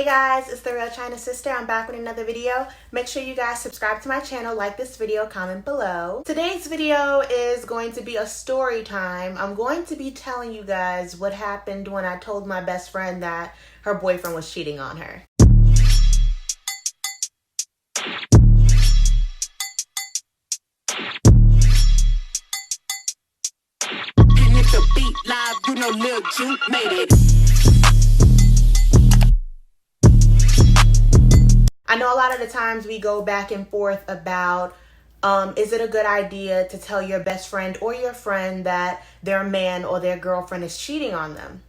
Hey guys, it's the Real China Sister. I'm back with another video. Make sure you guys subscribe to my channel, like this video, comment below. Today's video is going to be a story time. I'm going to be telling you guys what happened when I told my best friend that her boyfriend was cheating on her. The beat live, you know Lil Juke made it. I know a lot of the times we go back and forth about is it a good idea to tell your best friend or your friend that their man or their girlfriend is cheating on them?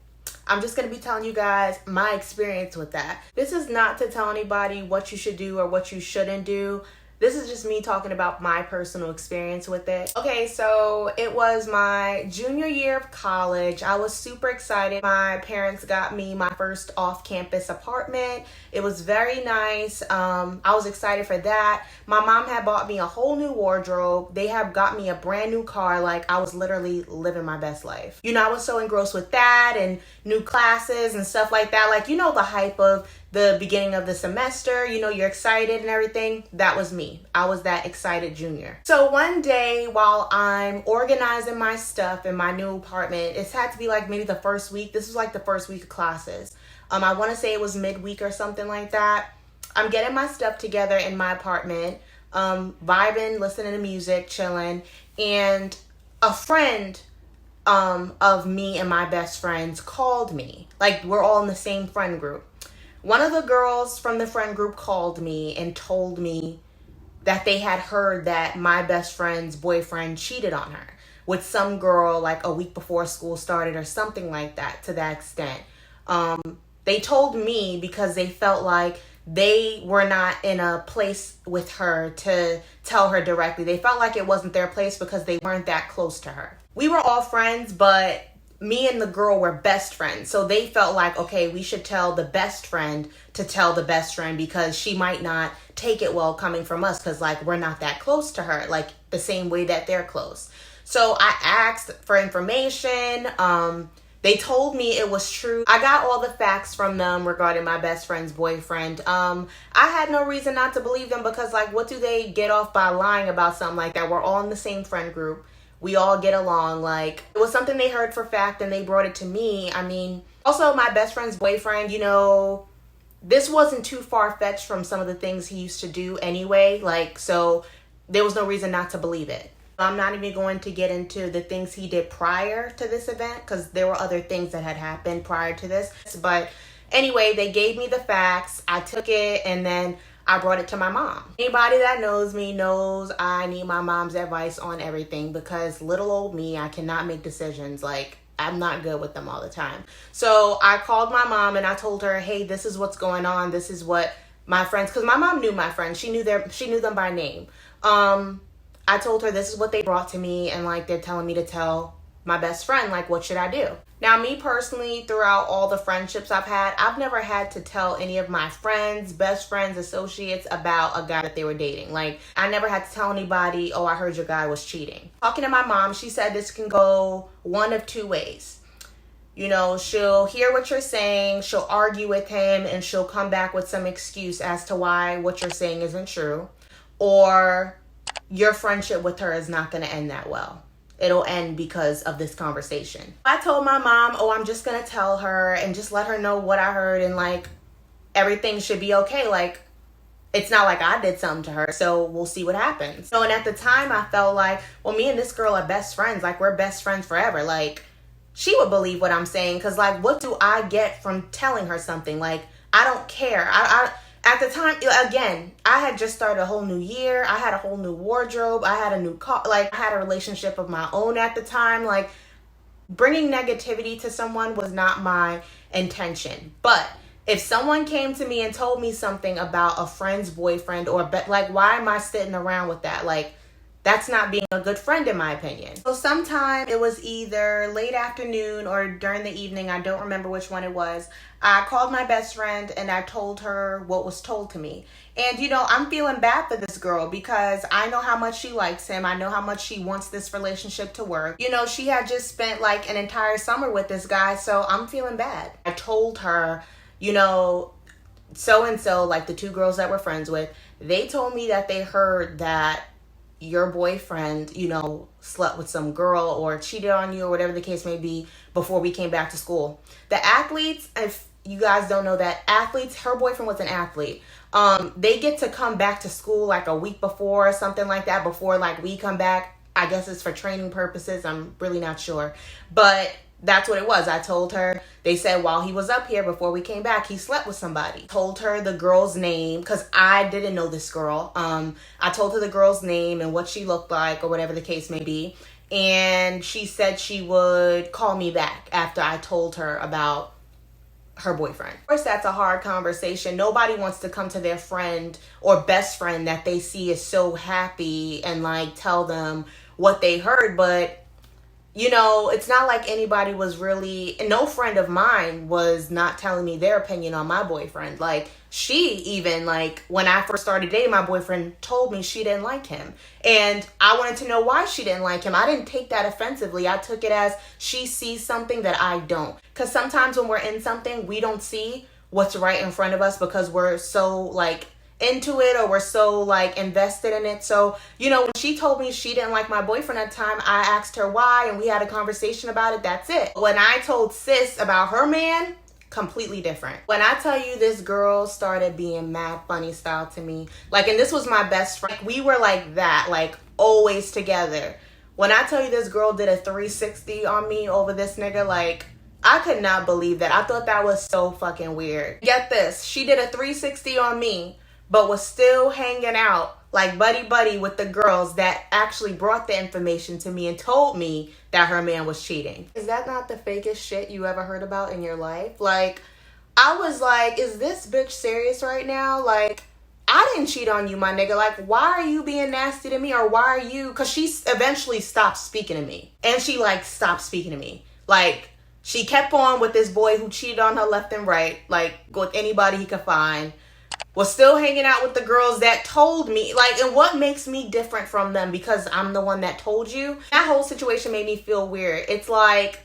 I'm just going to be telling you guys my experience with that. This is not to tell anybody what you should do or what you shouldn't do. This is just me talking about my personal experience with it. Okay, so it was my junior year of college. I was super excited. My parents got me my first off-campus apartment. It was very nice. I was excited for that. My mom had bought me a whole new wardrobe. They have got me a brand new car. Like, I was literally living my best life. You know, I was so engrossed with that and new classes and stuff like that. Like, you know, the hype of the beginning of the semester, you know, you're excited and everything. That was me. I was that excited junior. So one day while I'm organizing my stuff in my new apartment, it had to be like maybe the first week. This was like the first week of classes. I want to say it was midweek or something like that. I'm getting my stuff together in my apartment, vibing, listening to music, chilling, and a friend of me and my best friends called me. Like, we're all in the same friend group. One of the girls from the friend group called me and told me that they had heard that my best friend's boyfriend cheated on her with some girl like a week before school started or something like that, to that extent. They told me because they felt like they were not in a place with her to tell her directly. They felt like it wasn't their place because they weren't that close to her. We were all friends, but me and the girl were best friends. So they felt like, okay, we should tell the best friend to tell the best friend because she might not take it well coming from us because, like, we're not that close to her, like the same way that they're close. So I asked for information. They told me it was true. I got all the facts from them regarding my best friend's boyfriend. I had no reason not to believe them because, like, what do they get off by lying about something like that? We're all in the same friend group. We all get along. Like, it was something they heard for fact and they brought it to me. I mean, also my best friend's boyfriend, you know, this wasn't too far-fetched from some of the things he used to do anyway. Like, so there was no reason not to believe it. I'm not even going to get into the things he did prior to this event because there were other things that had happened prior to this. But anyway, they gave me the facts. I took it and then I brought it to my mom. Anybody that knows me knows I need my mom's advice on everything because little old me, I cannot make decisions. Like, I'm not good with them all the time. So I called my mom and I told her, hey, this is what's going on. This is what my friends, because my mom knew my friends. She knew them by name. I told her this is what they brought to me and, like, they're telling me to tell my best friend, like, what should I do? Now, me personally, throughout all the friendships I've had, I've never had to tell any of my friends, best friends, associates about a guy that they were dating. Like, I never had to tell anybody, oh, I heard your guy was cheating. Talking to my mom, she said this can go one of two ways. You know, she'll hear what you're saying, she'll argue with him, and she'll come back with some excuse as to why what you're saying isn't true. Or your friendship with her is not going to end that well. It'll end because of this conversation. I told my mom, oh, I'm just going to tell her and just let her know what I heard and, like, everything should be okay. Like, it's not like I did something to her, so we'll see what happens. So, and at the time I felt like, well, me and this girl are best friends. Like, we're best friends forever. Like, she would believe what I'm saying because, like, what do I get from telling her something? Like, I don't care. At the time, again, I had just started a whole new year. I had a whole new wardrobe. I had a new car. Like, I had a relationship of my own at the time. Like, bringing negativity to someone was not my intention. But if someone came to me and told me something about a friend's boyfriend like, why am I sitting around with that? Like, that's not being a good friend in my opinion. So sometime it was either late afternoon or during the evening. I don't remember which one it was. I called my best friend and I told her what was told to me. And, you know, I'm feeling bad for this girl because I know how much she likes him. I know how much she wants this relationship to work. You know, she had just spent like an entire summer with this guy. So I'm feeling bad. I told her, you know, so-and-so, like the two girls that we're friends with, they told me that they heard that your boyfriend, you know, slept with some girl or cheated on you or whatever the case may be before we came back to school. The athletes, if you guys don't know that, athletes, her boyfriend was an athlete. They get to come back to school like a week before or something like that, before like we come back. I guess it's for training purposes. I'm really not sure. But that's what it was. I told her, they said while he was up here before we came back, he slept with somebody. Told her the girl's name because I didn't know this girl. I told her the girl's name and what she looked like or whatever the case may be. And she said she would call me back after I told her about her boyfriend. Of course, that's a hard conversation. Nobody wants to come to their friend or best friend that they see is so happy and like tell them what they heard. But you know, it's not like anybody was really, no friend of mine was not telling me their opinion on my boyfriend. Like, she even, like, when I first started dating my boyfriend, told me she didn't like him. And I wanted to know why she didn't like him. I didn't take that offensively. I took it as she sees something that I don't. Because sometimes when we're in something, we don't see what's right in front of us because we're so, like, into it or we're so like invested in it. So, you know, when she told me she didn't like my boyfriend at the time, I asked her why and we had a conversation about it. That's it. When I told sis about her man, completely different. When I tell you this girl started being mad funny style to me, like, and this was my best friend, we were like that, like always together. When I tell you this girl did a 360 on me over this nigga, like, I could not believe that. I thought that was so fucking weird. Get this, she did a 360 on me, but was still hanging out like buddy with the girls that actually brought the information to me and told me that her man was cheating. Is that not the fakest shit you ever heard about in your life? Like, I was like, is this bitch serious right now? Like, I didn't cheat on you, my nigga. Like, why are you being nasty to me? Or why are you... Because she eventually stopped speaking to me. And she, like, stopped speaking to me. Like, she kept on with this boy who cheated on her left and right. Like, with anybody he could find. Was still hanging out with the girls that told me, like, and what makes me different from them because I'm the one that told you? That whole situation made me feel weird. It's like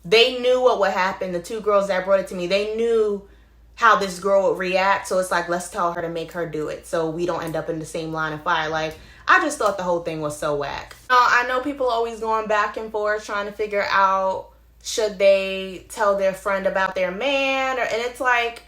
they knew what would happen. The two girls that brought it to me, they knew how this girl would react. So it's like, let's tell her to make her do it so we don't end up in the same line of fire. Like, I just thought the whole thing was so whack. I know people always going back and forth trying to figure out should they tell their friend about their man, and it's like,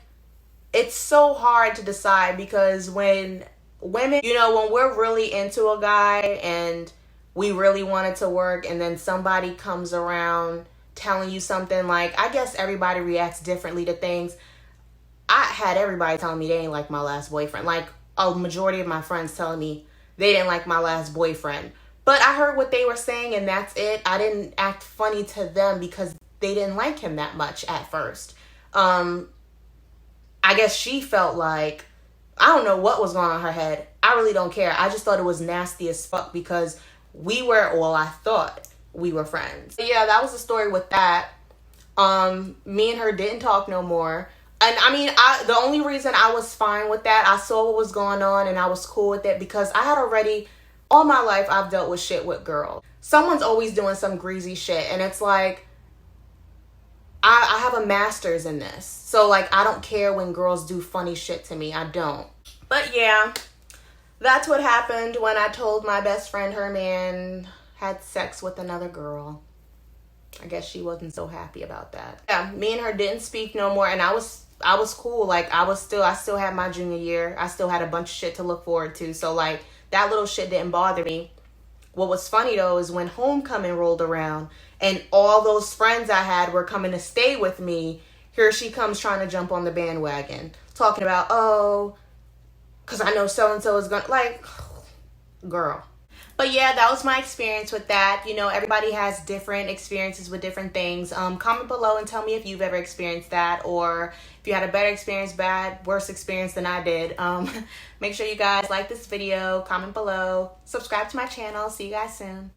it's so hard to decide because when women, you know, when we're really into a guy and we really want it to work and then somebody comes around telling you something, like, I guess everybody reacts differently to things. I had everybody telling me they didn't like my last boyfriend. Like, a majority of my friends telling me they didn't like my last boyfriend. But I heard what they were saying and that's it. I didn't act funny to them because they didn't like him that much at first. I guess she felt like, I don't know what was going on in her head. I really don't care. I just thought it was nasty as fuck because we were, well, I thought we were friends. But yeah, that was the story with that. Me and her didn't talk no more. And I mean, the only reason I was fine with that, I saw what was going on and I was cool with it because I had already, all my life, I've dealt with shit with girls. Someone's always doing some greasy shit and it's like, I have a master's in this. So, like, I don't care when girls do funny shit to me. I don't. But, yeah, that's what happened when I told my best friend her man had sex with another girl. I guess she wasn't so happy about that. Yeah, me and her didn't speak no more, and I was cool. Like, I still had my junior year. I still had a bunch of shit to look forward to. So, like, that little shit didn't bother me. What was funny, though, is when homecoming rolled around and all those friends I had were coming to stay with me, here she comes trying to jump on the bandwagon. Talking about, oh, because I know so-and-so is going to, like, girl. But yeah, that was my experience with that. You know, everybody has different experiences with different things. Comment below and tell me if you've ever experienced that or if you had a better experience, bad, worse experience than I did. Make sure you guys like this video, comment below, subscribe to my channel. See you guys soon.